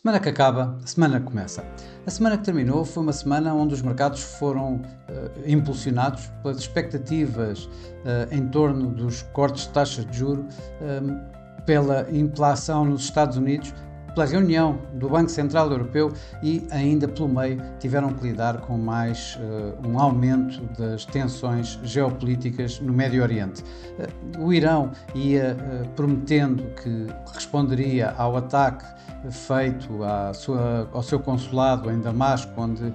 Semana que acaba, a semana que começa. A semana que terminou foi uma semana onde os mercados foram impulsionados pelas expectativas em torno dos cortes de taxas de juros, pela inflação nos Estados Unidos, pela reunião do Banco Central Europeu e ainda pelo meio tiveram que lidar com mais um aumento das tensões geopolíticas no Médio Oriente. O Irão ia prometendo que responderia ao ataque feito ao seu consulado em Damasco, onde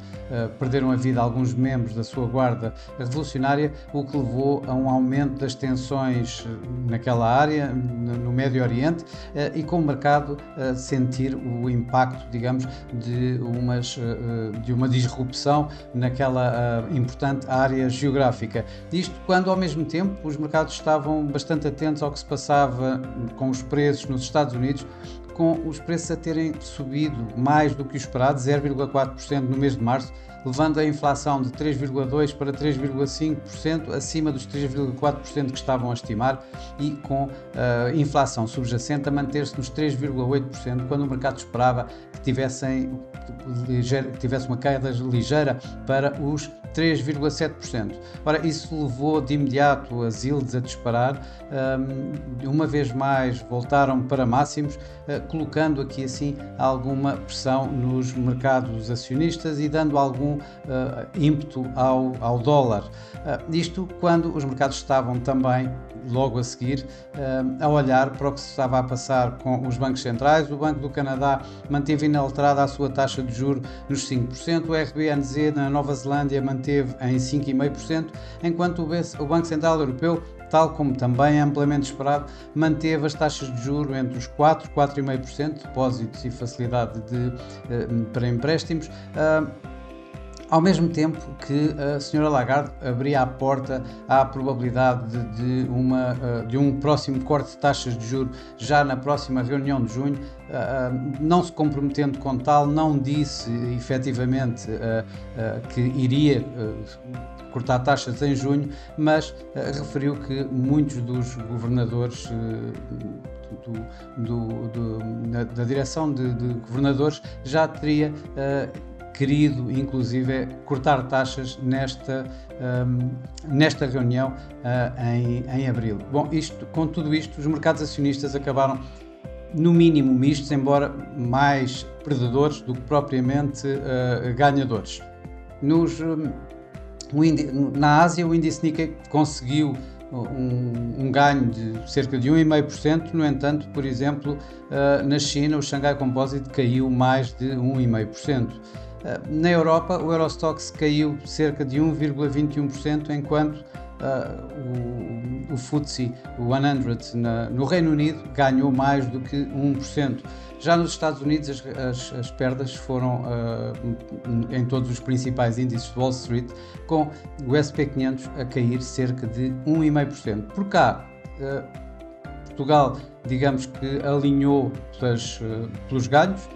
perderam a vida alguns membros da sua guarda revolucionária, o que levou a um aumento das tensões naquela área, no Médio Oriente, e com o mercado sentir o impacto, digamos, de uma disrupção naquela importante área geográfica. Isto quando, ao mesmo tempo, os mercados estavam bastante atentos ao que se passava com os preços nos Estados Unidos, com os preços a terem subido mais do que o esperado, 0,4% no mês de março, levando a inflação de 3,2% para 3,5%, acima dos 3,4% que estavam a estimar, e com a inflação subjacente a manter-se nos 3,8%, quando o mercado esperava que tivesse uma queda ligeira para os 3,7%. Ora, isso levou de imediato as yields a disparar, uma vez mais voltaram para máximos, colocando aqui assim alguma pressão nos mercados acionistas e dando algum ímpeto ao dólar. Isto quando os mercados estavam também, logo a seguir, a olhar para o que se estava a passar com os bancos centrais. O Banco do Canadá manteve inalterada a sua taxa de juros nos 5%, o RBNZ na Nova Zelândia manteve em 5,5%, enquanto o Banco Central Europeu, tal como também é amplamente esperado, manteve as taxas de juros entre os 4% e 4,5%, depósitos e facilidade para empréstimos, ao mesmo tempo que a Sra. Lagarde abria a porta à probabilidade de um próximo corte de taxas de juros já na próxima reunião de junho, não se comprometendo com tal, não disse efetivamente que iria cortar taxas em junho, mas referiu que muitos dos governadores da direção de governadores já teria querido, inclusive, cortar taxas nesta reunião em abril. Bom, com tudo isto, os mercados acionistas acabaram, no mínimo, mistos, embora mais perdedores do que propriamente ganhadores. Na Ásia, o índice Nikkei conseguiu um ganho de cerca de 1,5%, no entanto, por exemplo, na China, o Xangai Composite caiu mais de 1,5%. Na Europa, o Eurostoxx caiu cerca de 1,21%, enquanto o FTSE 100 no Reino Unido ganhou mais do que 1%. Já nos Estados Unidos as perdas foram em todos os principais índices de Wall Street, com o S&P 500 a cair cerca de 1,5%. Por cá, Portugal, digamos que alinhou pelos ganhos,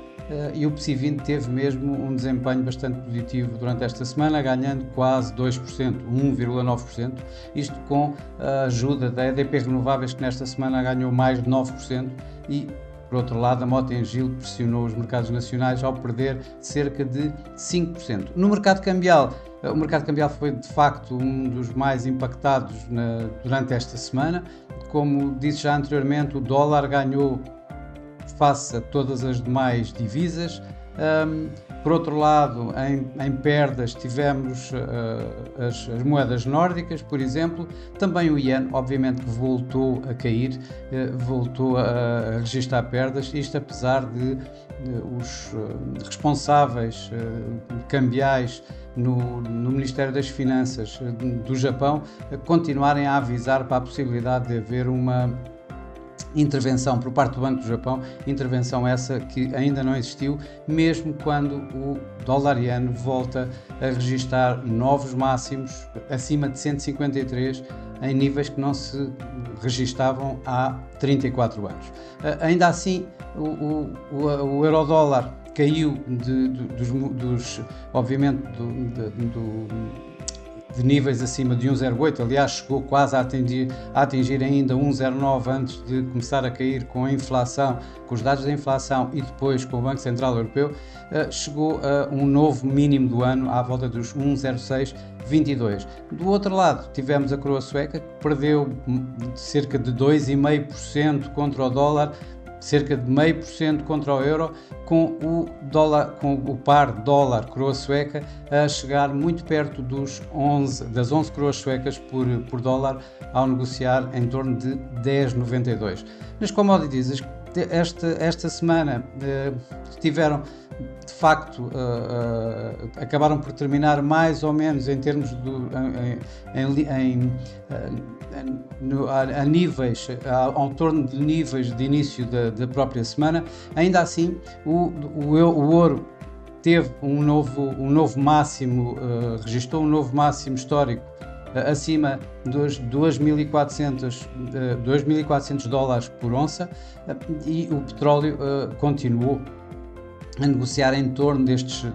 e o PSI 20 teve mesmo um desempenho bastante positivo durante esta semana, ganhando quase 2%, 1,9%, isto com a ajuda da EDP Renováveis, que nesta semana ganhou mais de 9%, e por outro lado a Mota-Engil pressionou os mercados nacionais ao perder cerca de 5%. No mercado cambial, o mercado cambial foi de facto um dos mais impactados durante esta semana. Como disse já anteriormente, o dólar ganhou face a todas as demais divisas. Por outro lado, em perdas tivemos as moedas nórdicas, por exemplo, também o iene, obviamente que voltou a cair, voltou a registrar perdas, isto apesar de os responsáveis cambiais no Ministério das Finanças do Japão continuarem a avisar para a possibilidade de haver uma intervenção por parte do Banco do Japão, intervenção essa que ainda não existiu, mesmo quando o dólar-iene volta a registrar novos máximos acima de 153, em níveis que não se registavam há 34 anos. Ainda assim, o euro-dólar caiu obviamente de níveis acima de 1,08, aliás chegou quase a atingir ainda 1,09 antes de começar a cair com a inflação, com os dados da inflação e depois com o Banco Central Europeu, chegou a um novo mínimo do ano à volta dos 1,0622. Do outro lado tivemos a coroa sueca, que perdeu cerca de 2,5% contra o dólar, cerca de 0,5% contra o euro, com o par dólar-coroa sueca a chegar muito perto das 11 coroas suecas por dólar, ao negociar em torno de 10,92. Nas commodities, esta semana tiveram, de facto, acabaram por terminar mais ou menos em termos a níveis, ao torno de níveis de início da própria semana. Ainda assim, o ouro teve um novo máximo, registrou um novo máximo histórico acima dos 2.400 dólares por onça, e o petróleo continuou a negociar em torno destes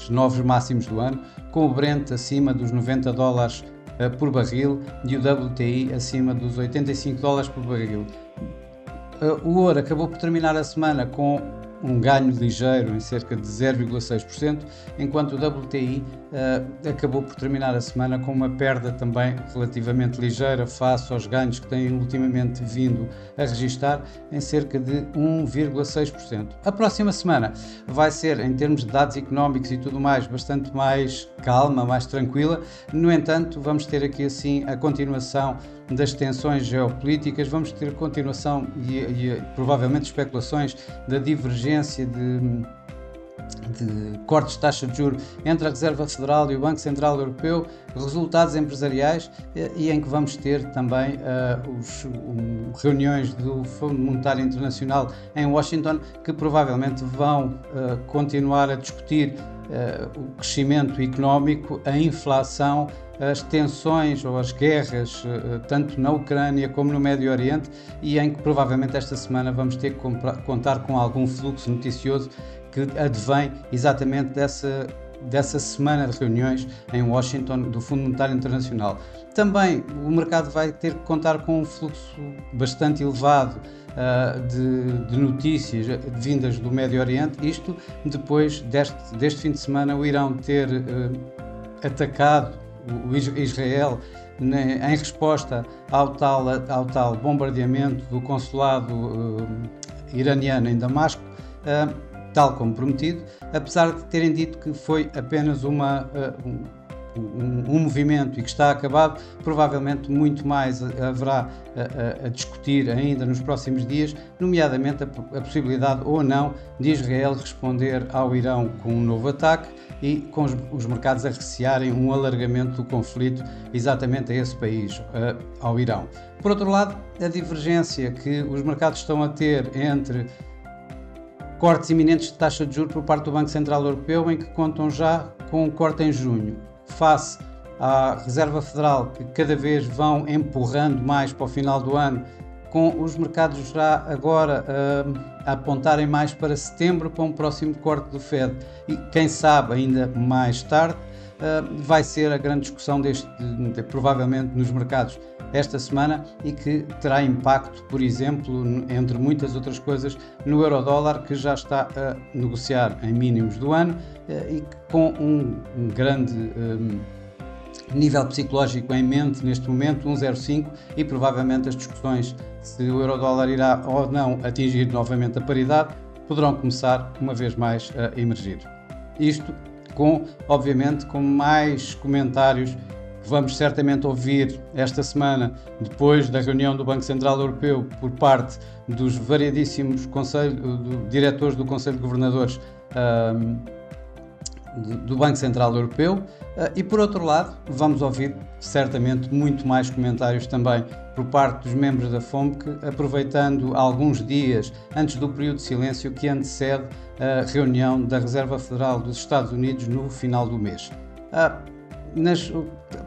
novos máximos do ano, com o Brent acima dos 90 dólares por barril e o WTI acima dos 85 dólares por barril. O ouro acabou por terminar a semana com um ganho ligeiro em cerca de 0,6%, enquanto o WTI acabou por terminar a semana com uma perda também relativamente ligeira face aos ganhos que têm ultimamente vindo a registar, em cerca de 1,6%. A próxima semana vai ser, em termos de dados económicos e tudo mais, bastante mais calma, mais tranquila. No entanto, vamos ter aqui assim a continuação das tensões geopolíticas, vamos ter continuação e provavelmente especulações da divergência de cortes de taxa de juros entre a Reserva Federal e o Banco Central Europeu, resultados empresariais, e em que vamos ter também reuniões do Fundo Monetário Internacional em Washington, que provavelmente vão continuar a discutir o crescimento económico, a inflação, as tensões ou as guerras, tanto na Ucrânia como no Médio Oriente, e em que provavelmente esta semana vamos ter que contar com algum fluxo noticioso que advém exatamente dessa semana de reuniões em Washington do Fundo Monetário Internacional. Também o mercado vai ter que contar com um fluxo bastante elevado de notícias vindas do Médio Oriente, isto depois deste fim de semana o Irão ter atacado o Israel em resposta ao tal bombardeamento do consulado iraniano em Damasco, tal como prometido, apesar de terem dito que foi apenas um movimento e que está acabado. Provavelmente muito mais haverá a discutir ainda nos próximos dias, nomeadamente a possibilidade ou não de Israel responder ao Irão com um novo ataque, e com os mercados a recearem um alargamento do conflito exatamente a esse país, ao Irão. Por outro lado, a divergência que os mercados estão a ter entre cortes iminentes de taxa de juros por parte do Banco Central Europeu, em que contam já com um corte em junho, face à Reserva Federal, que cada vez vão empurrando mais para o final do ano, com os mercados já agora a apontarem mais para setembro, para um próximo corte do Fed, e quem sabe ainda mais tarde, vai ser a grande discussão provavelmente nos mercados esta semana, e que terá impacto, por exemplo, entre muitas outras coisas, no euro-dólar, que já está a negociar em mínimos do ano e com um grande nível psicológico em mente neste momento, 1,05, e provavelmente as discussões se o euro-dólar irá ou não atingir novamente a paridade poderão começar uma vez mais a emergir. Isto obviamente com mais comentários que vamos certamente ouvir esta semana, depois da reunião do Banco Central Europeu, por parte dos variadíssimos diretores do Conselho de Governadores do Banco Central Europeu, e por outro lado vamos ouvir certamente muito mais comentários também por parte dos membros da FOMC, aproveitando alguns dias antes do período de silêncio que antecede a reunião da Reserva Federal dos Estados Unidos no final do mês.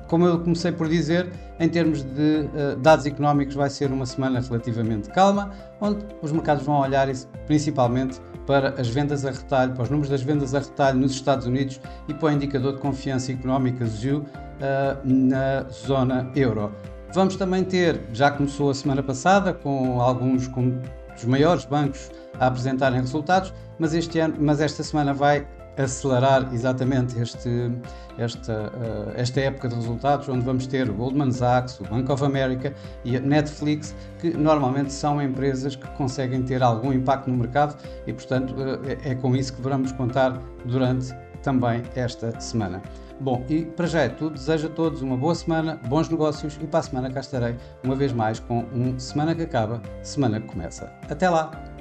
Como eu comecei por dizer, em termos de dados económicos, vai ser uma semana relativamente calma, onde os mercados vão olhar principalmente para as vendas a retalho, para os números das vendas a retalho nos Estados Unidos e para o indicador de confiança económica, ZEW, na zona euro. Vamos também ter, já começou a semana passada, com alguns dos maiores bancos a apresentarem resultados, mas esta semana vai acelerar exatamente esta época de resultados, onde vamos ter o Goldman Sachs, o Bank of America e a Netflix, que normalmente são empresas que conseguem ter algum impacto no mercado e, portanto, é com isso que vamos contar durante também esta semana. Bom, e para já é tudo. Desejo a todos uma boa semana, bons negócios e para a semana cá estarei uma vez mais com Semana que Acaba, Semana que Começa. Até lá!